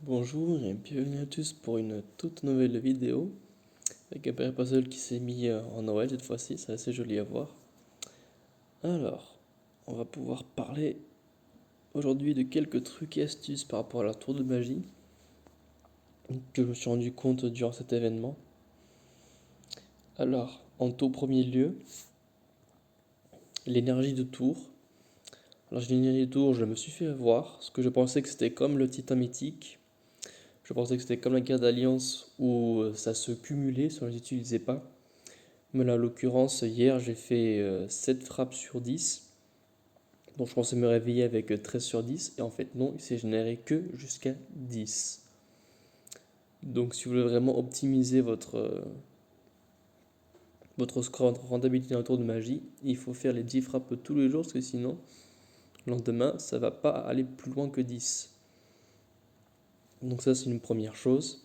Bonjour et bienvenue à tous pour une toute nouvelle vidéo avec un pair puzzle qui s'est mis en Noël cette fois-ci, c'est assez joli à voir. Alors, on va pouvoir parler aujourd'hui de quelques trucs et astuces par rapport à la tour de magie que je me suis rendu compte durant cet événement. Alors, en tout premier lieu, l'énergie de tour. Alors, l'énergie de tour, je me suis fait avoir, parce que je pensais que c'était comme le titan mythique. Je pensais que c'était comme la guerre d'alliance où ça se cumulait si on ne les utilisait pas. Mais là, en l'occurrence, hier, j'ai fait 7 frappes sur 10. Donc je pensais me réveiller avec 13 sur 10. Et en fait, non, il s'est généré que jusqu'à 10. Donc si vous voulez vraiment optimiser votre score, votre rentabilité dans le tour de magie, il faut faire les 10 frappes tous les jours. Parce que sinon, le lendemain, ça ne va pas aller plus loin que 10. Donc ça, c'est une première chose.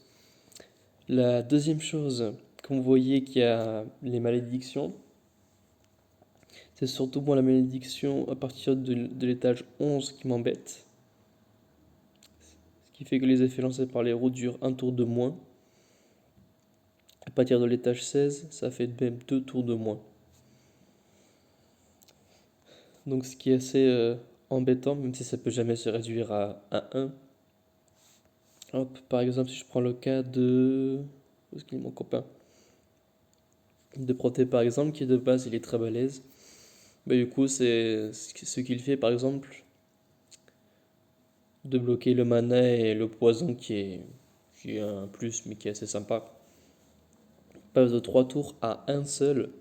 La deuxième chose, comme vous voyez qu'il y a les malédictions, c'est surtout moi la malédiction à partir de l'étage 11 qui m'embête. Ce qui fait que les effets lancés par les héros durent un tour de moins. À partir de l'étage 16, ça fait même 2 tours de moins. Donc ce qui est assez embêtant, même si ça peut jamais se réduire à 1. Hop, par exemple, si je prends le cas de... Où est-ce qu'il est mon copain? De Proté par exemple, qui de base il est très balèze. Bah, du coup, c'est ce qu'il fait par exemple de bloquer le mana et le poison qui est un plus mais qui est assez sympa. Il passe de 3 tours à un seul.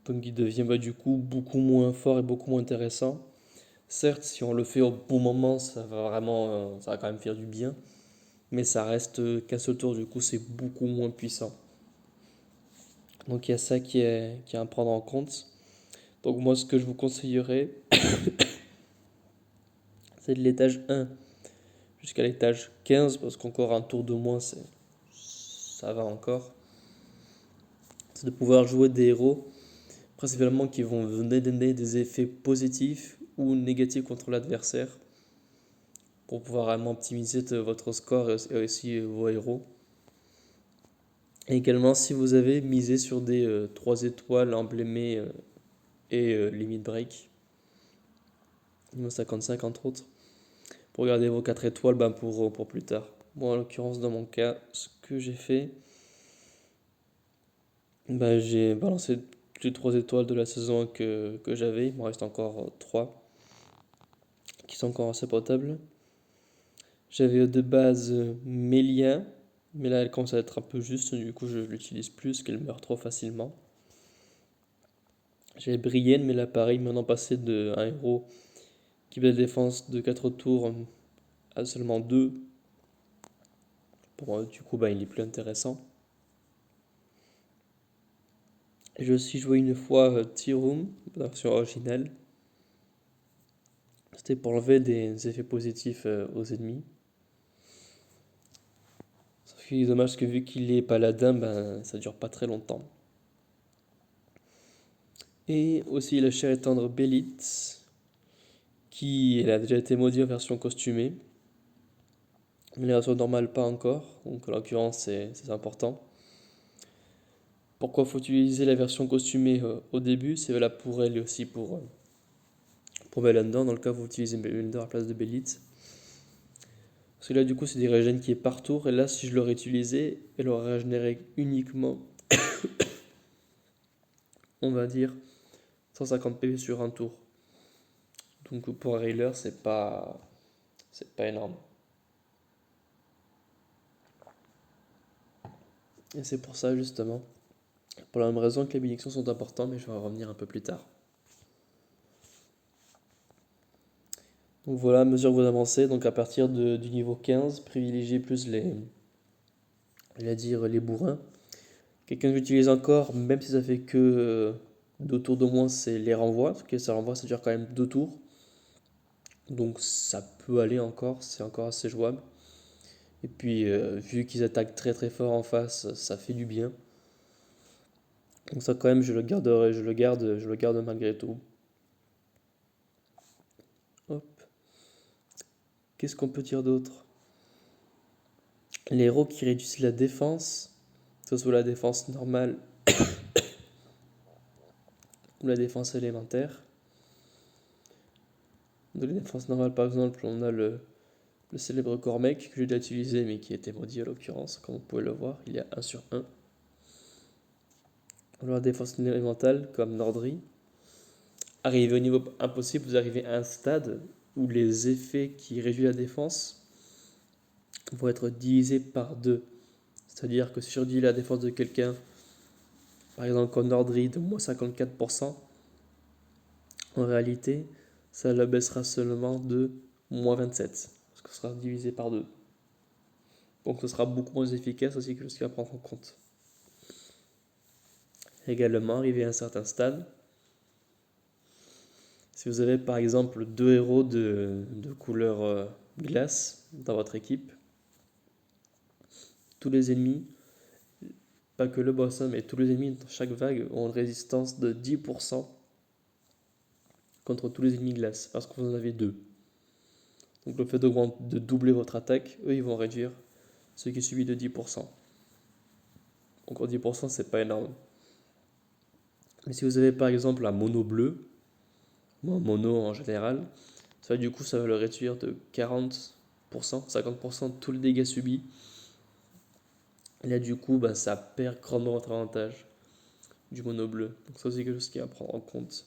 Donc il devient du coup beaucoup moins fort et beaucoup moins intéressant. Certes, si on le fait au bon moment, ça va quand même faire du bien. Mais ça reste qu'un seul tour, du coup c'est beaucoup moins puissant. Donc il y a ça qui est à prendre en compte. Donc moi ce que je vous conseillerais, c'est de l'étage 1 jusqu'à l'étage 15, parce qu'encore un tour de moins, ça va encore. C'est de pouvoir jouer des héros, principalement qui vont donner des effets positifs ou négatifs contre l'adversaire, pour pouvoir vraiment optimiser votre score et aussi vos héros. Et également, si vous avez misé sur des 3 étoiles emblémées et limit break, niveau 55 entre autres, pour garder vos 4 étoiles pour plus tard. Bon, en l'occurrence, dans mon cas, ce que j'ai fait, j'ai balancé toutes les 3 étoiles de la saison que j'avais. Il m'en reste encore 3 qui sont encore assez potables. J'avais de base Mélia, mais là elle commence à être un peu juste, du coup je l'utilise plus, parce qu'elle meurt trop facilement. J'avais Brienne, mais là pareil, maintenant passé de un héros qui fait la défense de 4 tours à seulement 2. Du coup il est plus intéressant. J'ai aussi joué une fois Tyroom, version originale. C'était pour enlever des effets positifs aux ennemis. Sauf qu'il est dommage que vu qu'il est paladin, ça dure pas très longtemps. Et aussi la chair et tendre Bélite, qui elle a déjà été modifiée en version costumée. Mais la version normale pas encore, donc en l'occurrence c'est important. Pourquoi faut utiliser la version costumée au début? C'est valable pour elle et aussi pour Melander, dans le cas où vous utilisez Melander à la place de Bélite. Parce que là du coup c'est des régènes qui est par tour, et là si je l'aurais utilisé, elle aurait régénéré uniquement, on va dire, 150 PV sur un tour. Donc pour un healer c'est pas énorme. Et c'est pour ça justement, pour la même raison que les bénédictions sont importantes, mais je vais en revenir un peu plus tard. Donc voilà, à mesure que vous avancez, donc à partir du niveau 15, privilégiez plus les bourrins. Quelqu'un que j'utilise encore, même si ça fait que 2 tours de moins, c'est les renvois. Parce que ça renvoie, ça dure quand même 2 tours. Donc ça peut aller encore, c'est encore assez jouable. Et puis vu qu'ils attaquent très très fort en face, ça fait du bien. Donc ça quand même je le garderai, je le garde malgré tout. Hop. Qu'est-ce qu'on peut dire d'autre? les héros qui réduisent la défense, que ce soit la défense normale ou la défense élémentaire. Dans les défenses normales, par exemple, on a le célèbre Cormec que j'ai déjà utilisé mais qui a été maudit à l'occurrence, comme vous pouvez le voir, il y a 1 sur 1. Alors la défense élémentale, comme Nordry, arrivé au niveau impossible, vous arrivez à un stade où les effets qui réduisent la défense vont être divisés par 2. C'est-à-dire que si je réduis la défense de quelqu'un, par exemple comme Nordry, de moins 54%, en réalité, ça le baissera seulement de moins 27, parce que ce sera divisé par 2. Donc ce sera beaucoup moins efficace aussi que ce qu'il va prendre en compte. Également, arrivé à un certain stade, si vous avez par exemple 2 héros de couleur glace dans votre équipe, tous les ennemis, pas que le boss, mais tous les ennemis dans chaque vague ont une résistance de 10% contre tous les ennemis glace, parce que vous en avez 2. Donc le fait de doubler votre attaque, eux ils vont réduire ce qui est subi de 10%. Encore 10%, c'est pas énorme. Mais si vous avez par exemple un mono bleu, ou un mono en général, ça du coup ça va le réduire de 40%, 50% de tous les dégâts subis. Et là du coup ça perd grandement votre avantage du mono bleu. Donc ça c'est quelque chose qui est à prendre en compte.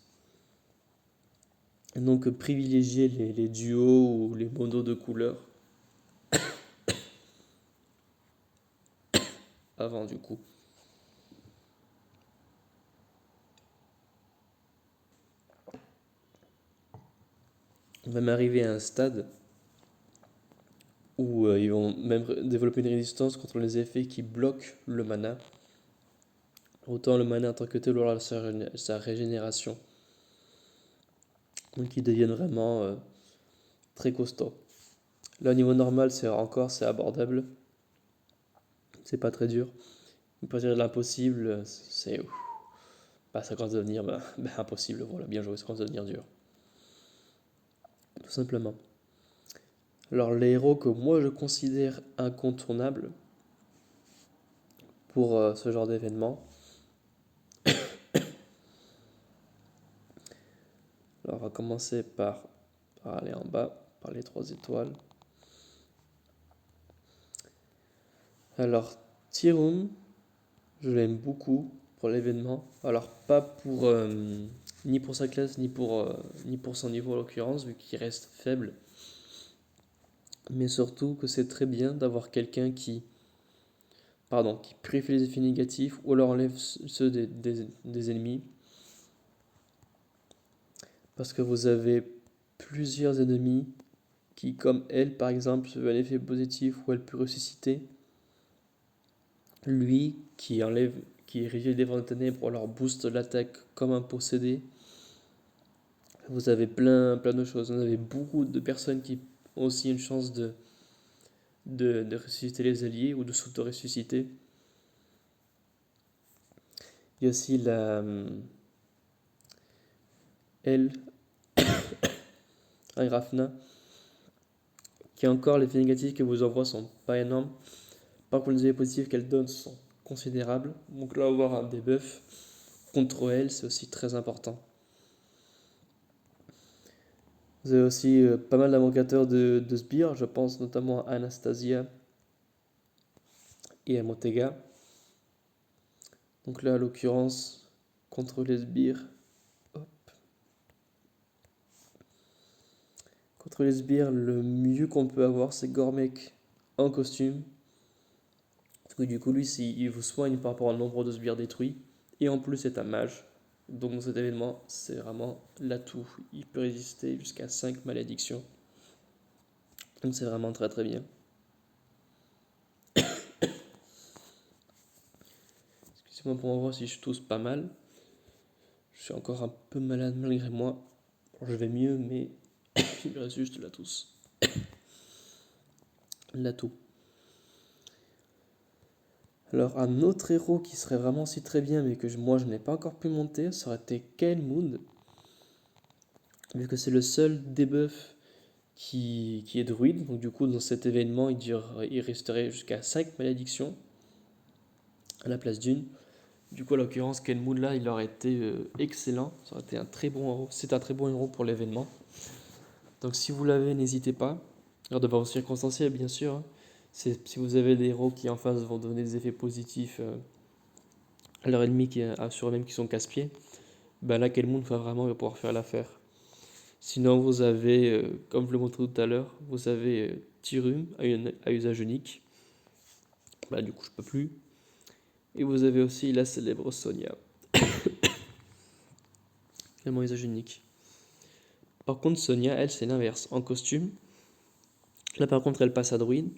Et donc privilégier les duos ou les monos de couleur avant du coup. On va même arriver à un stade où ils vont même développer une résistance contre les effets qui bloquent le mana. Autant le mana en tant que tel aura sa régénération. Donc ils deviennent vraiment très costauds. Là au niveau normal c'est abordable. C'est pas très dur. À partir de l'impossible, ça commence à devenir impossible. Voilà, bien joué, ça commence à devenir dur. Tout simplement. Alors les héros que moi je considère incontournables pour ce genre d'événement. Alors on va commencer par aller en bas, par les 3 étoiles. Alors Tyrum, je l'aime beaucoup pour l'événement. Alors pas pour ni pour sa classe ni pour son niveau en l'occurrence vu qu'il reste faible. Mais surtout que c'est très bien d'avoir quelqu'un qui purifie les effets négatifs ou alors enlève ceux des ennemis. Parce que vous avez plusieurs ennemis qui, comme elle par exemple, se veut un effet positif où elle peut ressusciter. Lui qui réduit les défenses de ténèbres ou alors booste l'attaque comme un possédé. Vous avez plein de choses. Vous avez beaucoup de personnes qui ont aussi une chance de ressusciter les alliés ou de s'auto-ressusciter. Il y a aussi elle, Agrafna, qui encore les effets négatifs que vous envoie sont pas énormes. Par contre, les effets positifs qu'elle donne sont considérables. Donc là, avoir un debuff contre elle, c'est aussi très important. Vous avez aussi pas mal d'invocateurs de sbires, je pense notamment à Anastasia et à Motega. Donc là, à l'occurrence, contre les sbires, contre les sbires, le mieux qu'on peut avoir, c'est Gormek en costume. Parce que du coup, lui, il vous soigne par rapport au nombre de sbires détruits. Et en plus, c'est un mage. Donc, dans cet événement, c'est vraiment l'atout. Il peut résister jusqu'à 5 malédictions. Donc, c'est vraiment très très bien. Excusez-moi pour voir si je tousse pas mal. Je suis encore un peu malade malgré moi. Je vais mieux, mais il me reste juste la tousse. L'atout. Alors, un autre héros qui serait vraiment aussi très bien, mais que moi je n'ai pas encore pu monter, ça aurait été Kael Moon. Vu que c'est le seul debuff qui est druide. Donc du coup, dans cet événement, il resterait jusqu'à 5 malédictions à la place d'une. Du coup, à l'occurrence, Kenmood là, il aurait été excellent. Ça aurait été un très bon héros. C'est un très bon héros pour l'événement. Donc si vous l'avez, n'hésitez pas. Alors de façon circonstancielle, bien sûr, hein. Si vous avez des héros qui en face vont donner des effets positifs à leurs ennemis sur eux-mêmes qui sont casse-pieds, ben là, Kenmood va vraiment pouvoir faire l'affaire. Sinon, vous avez, comme je le montrais tout à l'heure, vous avez Tyrum à usage unique. Bah, du coup, je peux plus. Et vous avez aussi la célèbre Sonia, également à usage unique. Par contre, Sonia, elle, c'est l'inverse. En costume, là par contre, elle passe à druide.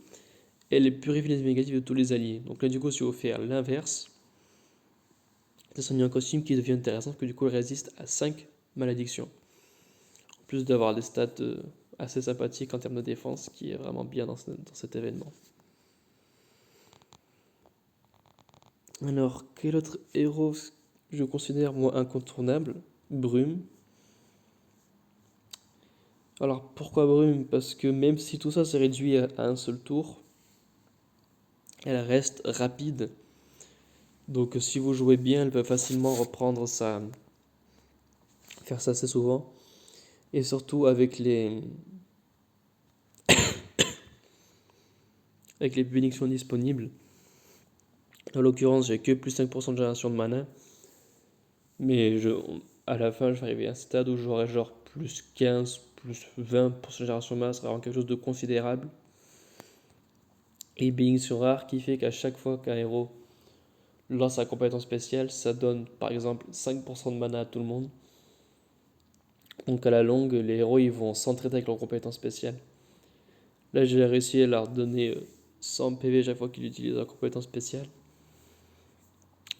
Elle purifie les négatifs de tous les alliés. Donc là, du coup, si vous faites l'inverse, c'est Sonia en costume qui devient intéressant parce que du coup, elle résiste à 5 malédictions. En plus d'avoir des stats assez sympathiques en termes de défense, qui est vraiment bien dans cet événement. Alors, quel autre héros je considère moi incontournable? Brume. Alors pourquoi Brume? Parce que même si tout ça s'est réduit à un seul tour, elle reste rapide. Donc si vous jouez bien, elle peut facilement faire ça assez souvent. Et surtout avec les bénédictions disponibles. En l'occurrence, j'ai que plus 5% de génération de mana. Mais à la fin, je vais arriver à un stade où j'aurai genre plus 15, plus 20% de génération de mana. Ce sera vraiment quelque chose de considérable. Et bénédiction rare qui fait qu'à chaque fois qu'un héros lance sa compétence spéciale, ça donne par exemple 5% de mana à tout le monde. Donc à la longue, les héros ils vont s'entraider avec leur compétence spéciale. Là, j'ai réussi à leur donner 100 PV chaque fois qu'ils utilisent leur compétence spéciale.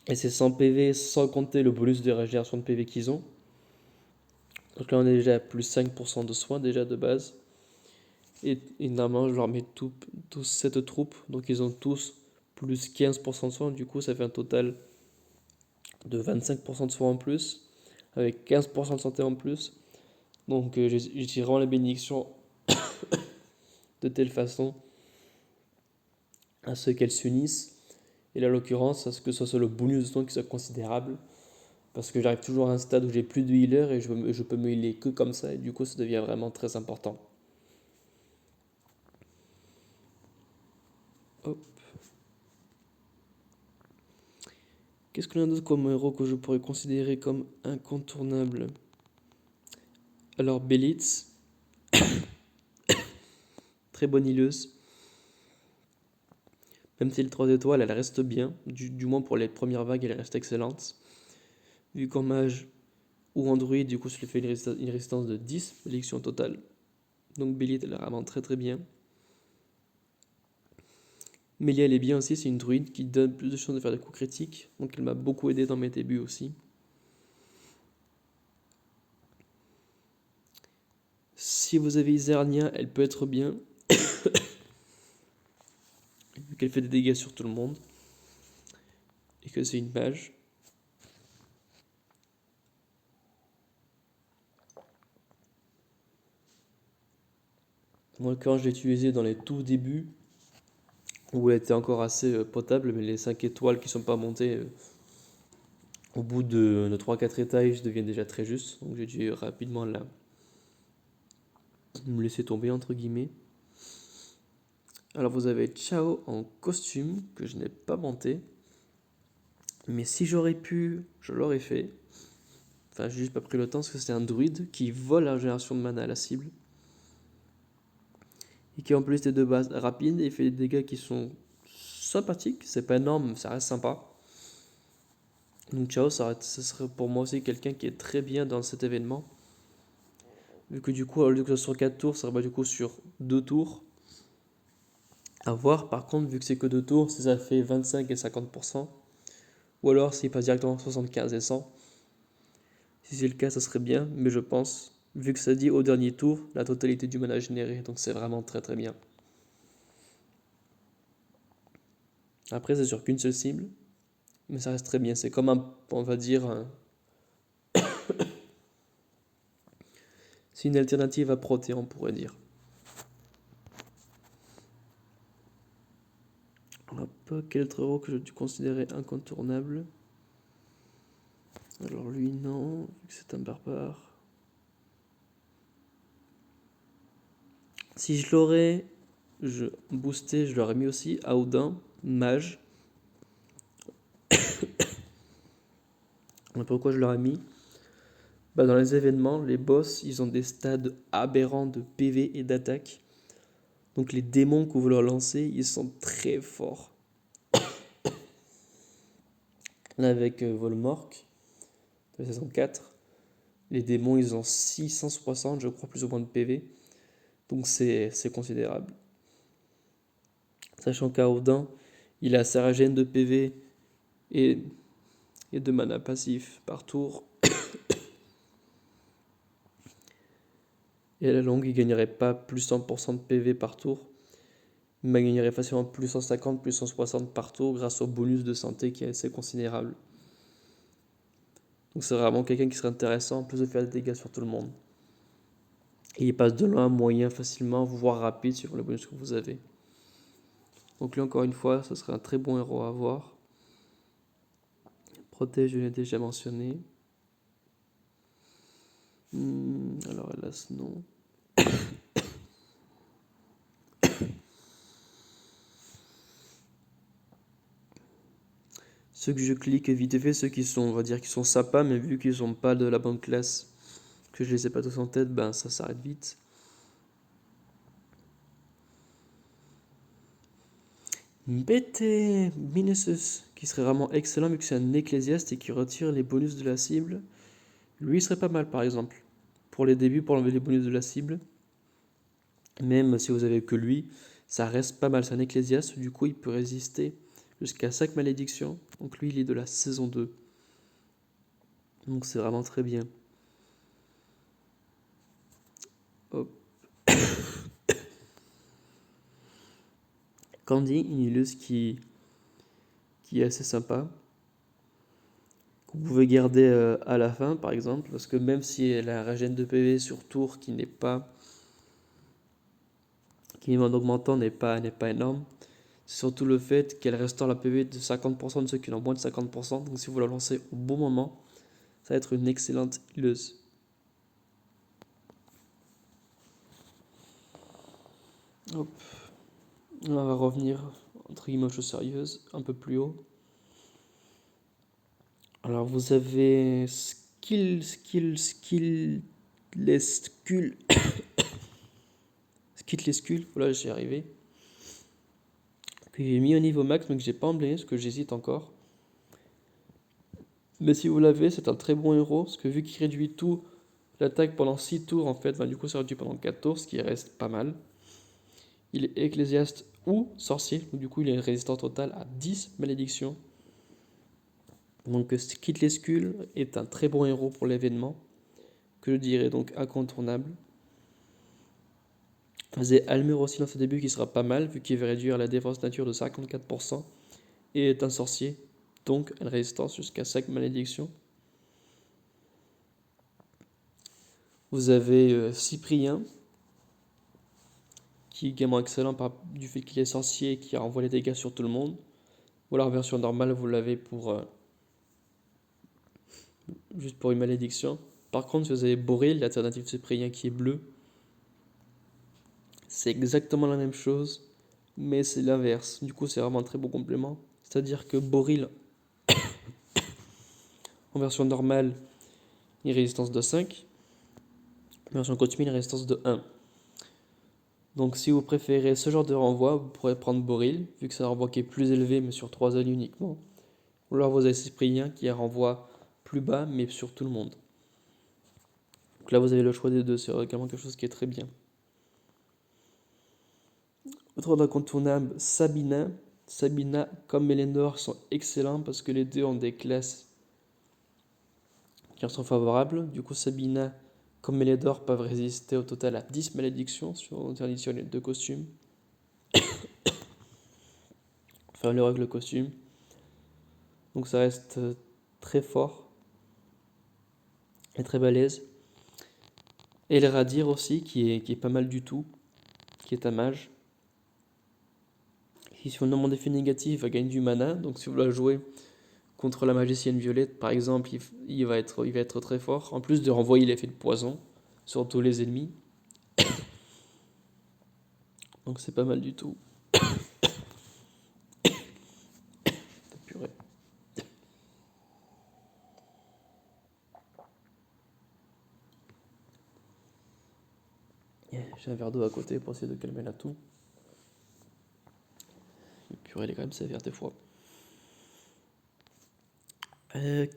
Et c'est 100 PV sans compter le bonus de régénération de PV qu'ils ont. Donc là, on est déjà à plus 5% de soins déjà de base. Et normalement, je leur mets tous cette troupe. Donc ils ont tous plus 15% de soins. Du coup, ça fait un total de 25% de soins en plus. Avec 15% de santé en plus. Donc j'utilise vraiment la bénédiction de telle façon à ce qu'elles s'unissent. Et là, en l'occurrence, à ce que ce soit le bonus de soins qui soit considérable. Parce que j'arrive toujours à un stade où j'ai plus de healer et je peux me healer que comme ça. Et du coup, ça devient vraiment très important. Hop. Qu'est-ce qu'on a d'autre comme héros que je pourrais considérer comme incontournable? Alors, Belitz, très bonne healeuse. Même si elle est 3 étoiles, elle reste bien. Du moins pour les premières vagues, elle reste excellente. Vu qu'en mage ou en druide, du coup, ça lui fait une résistance de 10 élections totale. Donc Belitz, elle est vraiment très très bien. Mélia, elle est bien aussi, c'est une druide qui donne plus de chances de faire des coups critiques. Donc elle m'a beaucoup aidé dans mes débuts aussi. Si vous avez Isernia, elle peut être bien. Vu qu'elle fait des dégâts sur tout le monde. Et que c'est une mage. Moi, quand je l'ai utilisée dans les tout débuts, où elle était encore assez potable, mais les 5 étoiles qui ne sont pas montées, au bout de 3-4 étages, deviennent déjà très justes. Donc j'ai dû rapidement me laisser tomber, entre guillemets. Alors vous avez Chao en costume, que je n'ai pas monté. Mais si j'aurais pu, je l'aurais fait. Enfin, j'ai juste pas pris le temps parce que c'est un druide qui vole la régénération de mana à la cible. Et qui en plus est de base rapide et fait des dégâts qui sont sympathiques. C'est pas énorme, mais ça reste sympa. Donc Chao, ça serait pour moi aussi quelqu'un qui est très bien dans cet événement. Vu que du coup, au lieu que ce soit sur 4 tours, ça serait du coup sur 2 tours. À voir, par contre, vu que c'est que 2 tours, si ça fait 25 et 50%. Ou alors s'il passe directement 75 et 100. Si c'est le cas, ça serait bien, mais je pense, vu que ça dit au dernier tour, la totalité du mana généré, donc c'est vraiment très très bien. Après, c'est sur qu'une seule cible, mais ça reste très bien. C'est comme on va dire, c'est une alternative à Proté, on pourrait dire. Hop, quel autre héros que je considérais incontournable? Alors lui, non, vu que c'est un barbare. Si je l'aurais boosté, je l'aurais mis aussi Aoudin, mage. Pourquoi je l'aurais mis? Dans les événements, les boss, ils ont des stades aberrants de PV et d'attaque. Donc les démons que vous leur lancez, ils sont très forts. Là, avec Volmork, de la saison 4, les démons, ils ont 660, je crois, plus ou moins de PV. Donc c'est considérable. Sachant qu'Aoudin, il a sa régène de PV et de mana passif par tour. Et à la longue, il gagnerait pas plus 100% de PV par tour. Mais il gagnerait facilement plus 150, plus 160 par tour grâce au bonus de santé qui est assez considérable. Donc c'est vraiment quelqu'un qui serait intéressant en plus de faire des dégâts sur tout le monde. Et il passe de loin, moyen, facilement, voire rapide sur le bonus que vous avez. Donc lui, encore une fois, ce serait un très bon héros à avoir. Protège, je l'ai déjà mentionné. Alors hélas, non. Ceux que je clique vite fait, ceux qui sont, on va dire, qui sont sympas, mais vu qu'ils sont pas de la bonne classe, que je les ai pas tous en tête, ça s'arrête vite. BT Minesus, qui serait vraiment excellent vu que c'est un ecclésiaste et qui retire les bonus de la cible. Lui, il serait pas mal par exemple. Pour les débuts, pour enlever les bonus de la cible. Même si vous avez que lui, ça reste pas mal. C'est un ecclésiaste, du coup, il peut résister jusqu'à 5 malédictions. Donc lui, il est de la saison 2. Donc c'est vraiment très bien. Hop. Candy, une illustre qui est assez sympa. Que vous pouvez garder à la fin, par exemple. Parce que même si elle a un régène de PV sur tour qui n'est pas qui en augmentant n'est pas énorme. C'est surtout le fait qu'elle restaure la PV de 50% de ceux qui ont moins de 50%. Donc si vous la lancez au bon moment, ça va être une excellente healeuse. Hop. On va revenir entre guillemets aux choses sérieuses, un peu plus haut. Alors vous avez les skulls. Skill les skulls, voilà, j'y arrivé. Que j'ai mis au niveau max, mais que j'ai pas emblémé parce que j'hésite encore. Mais si vous l'avez, c'est un très bon héros, parce que vu qu'il réduit tout, l'attaque pendant 6 tours, en fait, du coup, ça réduit pendant 4 tours, ce qui reste pas mal. Il est ecclésiaste ou sorcier, donc du coup, il a une résistance totale à 10 malédictions. Donc, Kit Leskull est un très bon héros pour l'événement, que je dirais donc incontournable. Vous avez Almur aussi dans ses débuts, qui sera pas mal, vu qu'il va réduire la défense nature de 54%, et est un sorcier, donc une résistance jusqu'à 5 malédictions. Vous avez Cyprien, qui est également excellent du fait qu'il est sorcier et qui renvoie les dégâts sur tout le monde. Ou alors version normale, vous l'avez pour juste pour une malédiction. Par contre, si vous avez Boril, l'alternative Cyprien qui est bleu, c'est exactement la même chose, mais c'est l'inverse. Du coup, c'est vraiment un très bon complément. C'est-à-dire que Boril, en version normale, il a une résistance de 5. En version continue, il a une résistance de 1. Donc si vous préférez ce genre de renvoi, vous pourrez prendre Boril, vu que c'est un renvoi qui est plus élevé, mais sur 3 zones uniquement. Ou alors vous avez Cyprien qui renvoie plus bas, mais sur tout le monde. Donc là, vous avez le choix des deux, c'est également quelque chose qui est très bien. Autre incontournable, Sabina. Sabina comme Mélénor sont excellents parce que les deux ont des classes qui en sont favorables. Du coup, Sabina comme Mélénor peuvent résister au total à 10 malédictions sur l'interdiction des deux costumes. Enfin, le règle costume. Donc ça reste très fort et très balèze. Et le Radir aussi, qui est pas mal du tout, qui est un mage. qui sur le nombre d'effets négatifs va gagner du mana. Donc si vous la jouez contre la magicienne violette, par exemple, il va être très fort. En plus de renvoyer l'effet de poison sur tous les ennemis. Donc c'est pas mal du tout. Purée. J'ai un verre d'eau à côté pour essayer de calmer la toux. Purée, elle est quand même sévère des fois.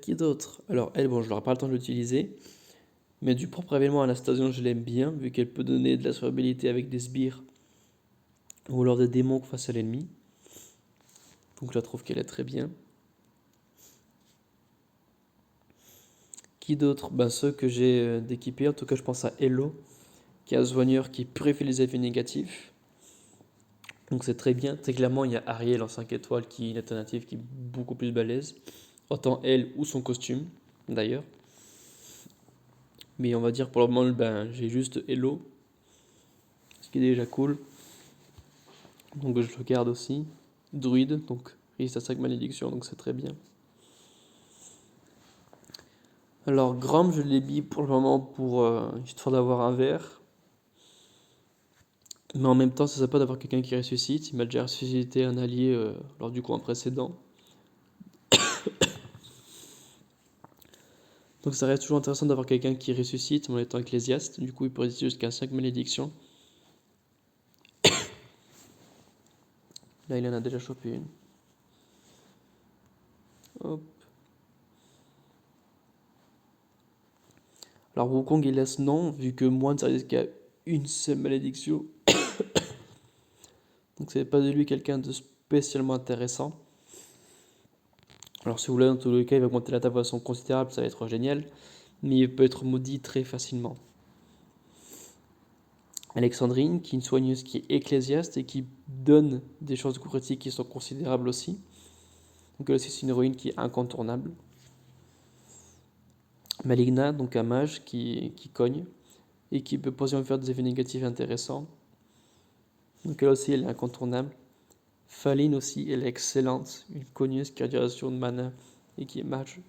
Qui d'autre? Alors elle, bon, je n'aurai pas le temps de l'utiliser. Mais du propre événement Anastasion, je l'aime bien, vu qu'elle peut donner de la survivabilité avec des sbires ou alors des démons face à l'ennemi. Donc je la trouve qu'elle est très bien. Qui d'autre? Ben, ceux que j'ai d'équipés, en tout cas je pense à Hello, qui est un soigneur qui purifie les effets négatifs. Donc c'est très bien. Très clairement, il y a Ariel en 5 étoiles qui est une alternative qui est beaucoup plus balèze. Autant elle ou son costume, d'ailleurs. Mais on va dire pour le moment, ben, j'ai juste Hello, ce qui est déjà cool. Donc je le garde aussi. Druide, donc résiste à 5 malédictions, donc c'est très bien. Alors Grom, je l'ai mis pour le moment pour histoire d'avoir un verre. Mais en même temps, c'est sympa d'avoir quelqu'un qui ressuscite. Il m'a déjà ressuscité un allié lors du coin précédent. Donc ça reste toujours intéressant d'avoir quelqu'un qui ressuscite en étant ecclésiaste. Du coup, il peut résister jusqu'à 5 malédictions. Là, il en a déjà chopé une. Hop. Alors Wukong, il laisse non, vu que moine, ça risque qu'à une seule malédiction. Donc c'est pas de lui quelqu'un de spécialement intéressant. Alors si vous voulez, dans tous les cas, il va augmenter la table de façon considérable, ça va être génial. Mais il peut être maudit très facilement. Alexandrine, qui est une soigneuse qui est ecclésiaste et qui donne des chances critiques qui sont considérables aussi. Donc elle aussi c'est une héroïne qui est incontournable. Maligna, donc un mage qui cogne et qui peut potentiellement faire des effets négatifs intéressants. Donc elle aussi elle est incontournable. Faline aussi, elle est excellente, une cogneuse qui a duration de mana et qui est mage.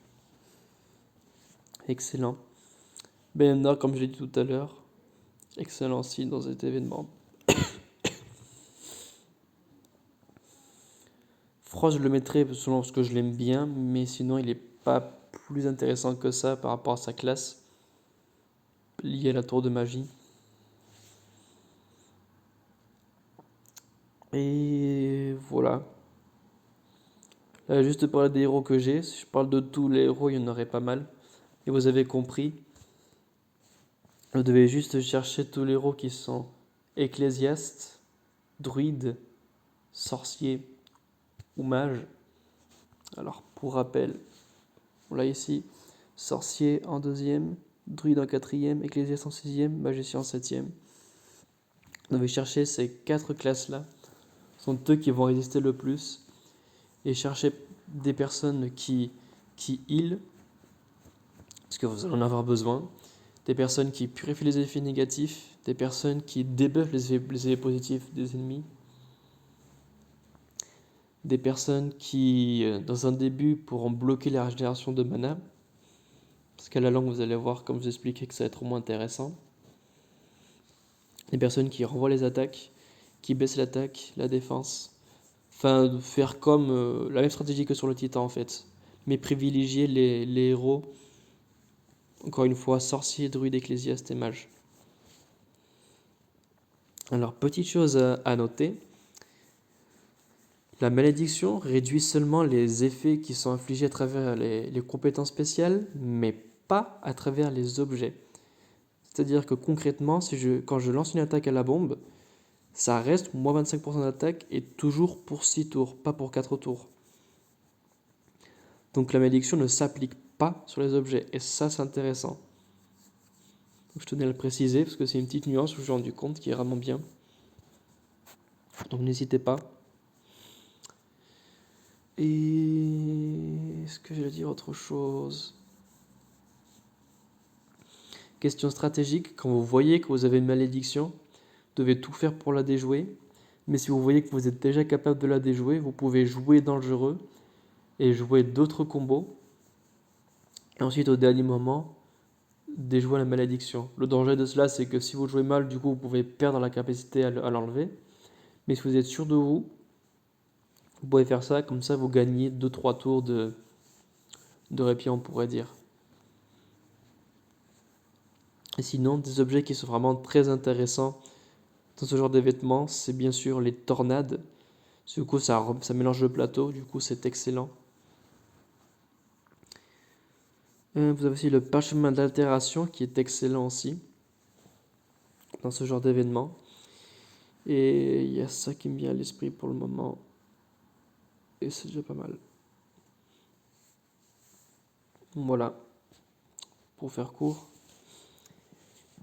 Excellent. Benna, comme je l'ai dit tout à l'heure, excellent aussi dans cet événement. Frost, je le mettrais selon ce que je l'aime bien, mais sinon il n'est pas plus intéressant que ça par rapport à sa classe liée à la tour de magie. Et voilà. Juste parler des héros que j'ai. Si je parle de tous les héros, il y en aurait pas mal. Et vous avez compris. Vous devez juste chercher tous les héros qui sont ecclésiastes, druides, sorciers ou mages. Alors, pour rappel, on l'a ici. Sorcier en deuxième, druide en quatrième, ecclésiaste en sixième, magicien en septième. Vous devez chercher ces 4 classes-là. Ce sont eux qui vont résister le plus. Et chercher des personnes qui heal, parce que vous allez en avoir besoin. Des personnes qui purifient les effets négatifs. Des personnes qui débuffent les effets positifs des ennemis. Des personnes qui, dans un début, pourront bloquer la régénération de mana. Parce qu'à la longue, vous allez voir, comme je vous expliquais, que ça va être au moins intéressant. Des personnes qui renvoient les attaques, qui baissent l'attaque, la défense. Enfin, faire comme la même stratégie que sur le Titan en fait. Mais privilégier les héros, encore une fois, sorciers, druides, ecclésiastes et mages. Alors, petite chose à noter. La malédiction réduit seulement les effets qui sont infligés à travers les compétences spéciales, mais pas à travers les objets. C'est-à-dire que concrètement, quand je lance une attaque à la bombe, ça reste moins 25% d'attaque et toujours pour 6 tours, pas pour 4 tours. Donc la malédiction ne s'applique pas sur les objets, et ça c'est intéressant. Donc, je tenais à le préciser, parce que c'est une petite nuance où j'ai rendu compte qui est vraiment bien. Donc n'hésitez pas. Et est-ce que j'allais dire autre chose? Question stratégique, quand vous voyez que vous avez une malédiction, vous devez tout faire pour la déjouer. Mais si vous voyez que vous êtes déjà capable de la déjouer, vous pouvez jouer dangereux et jouer d'autres combos. Et ensuite, au dernier moment, déjouer la malédiction. Le danger de cela, c'est que si vous jouez mal, du coup, vous pouvez perdre la capacité à l'enlever. Mais si vous êtes sûr de vous, vous pouvez faire ça, comme ça vous gagnez 2-3 tours de répit, on pourrait dire. Et sinon, des objets qui sont vraiment très intéressants dans ce genre de vêtements, c'est bien sûr les tornades. Du coup, ça mélange le plateau, du coup, c'est excellent. Vous avez aussi le parchemin d'altération qui est excellent aussi dans ce genre d'événement. Et il y a ça qui me vient à l'esprit pour le moment. Et c'est déjà pas mal. Voilà, pour faire court.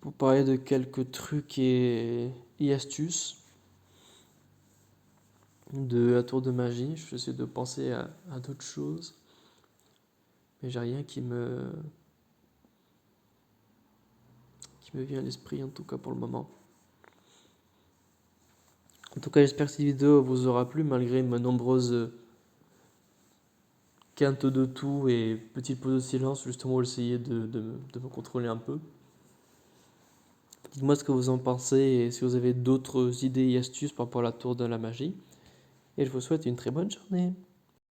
Pour parler de quelques trucs et astuces de la tour de magie, j'essaie de penser à d'autres choses. Mais j'ai rien qui me vient à l'esprit, en tout cas pour le moment. En tout cas, j'espère que cette vidéo vous aura plu malgré mes nombreuses quintes de tout et petites pauses de silence, justement, essayer de me contrôler un peu. Dites-moi ce que vous en pensez et si vous avez d'autres idées et astuces par rapport à la tour de la magie. Et je vous souhaite une très bonne journée.